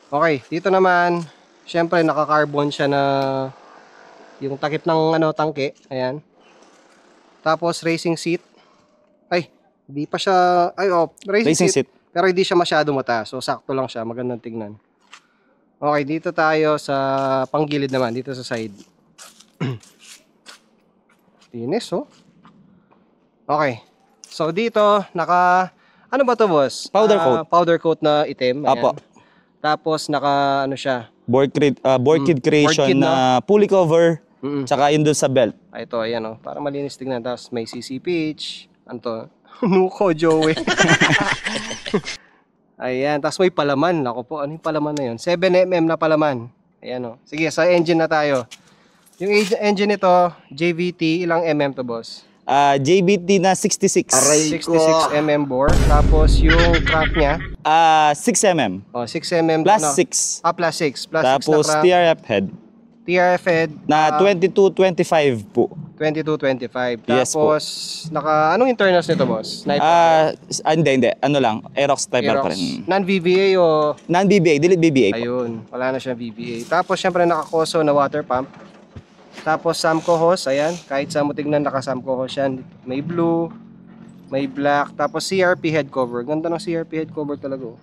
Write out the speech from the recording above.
Okay, dito naman, syempre naka-carbon siya na yung takip ng tangke. Ayan. Tapos racing seat. Ay, hindi pa siya, racing Racing seat. seat. Pero hindi siya masyado mataas. So, sakto lang siya. Magandang tingnan. Okay, dito tayo sa panggilid naman. Dito sa side. Linis, oh. Okay. So, dito, ano ba to, boss? Powder coat. Powder coat na itim. Ayan. Apo. Tapos, ano siya. Board Kid Board creation kit, no? na pulley cover. Tsaka yun doon sa belt. Ito, ayan, oh. Para malinis tingnan. Tapos, may CCPH. Ano to? Nuko, Joey. Ayan. Tapos, may palaman. Ako po, ano yung palaman na yun? 7mm na palaman. Ayan, oh. Sige, sa engine na tayo. Yung engine nito, JVT, ilang mm to, boss? JBT na 66. 66mm bore. Tapos yung crank niya, 6mm. 6mm Plus no? 6. Plus 6. Plus 6 Tapos na crank. TRF head TRF head na 2225 po. 2225. Yes Tapos, anong internals nito, boss? Hindi. Ano lang, Aerox type Aerox. pa rin. Non-VVA o? Non-BBA, delete BBA po. Ayun, wala na siya VVA. Tapos, syempre, naka-Koso na water pump. Tapos, Samco hose, ayan. Kahit sa mo tignan, naka-Samco hose yan. May blue, may black. Tapos, CRP head cover. Ganda ng CRP head cover talaga, oh.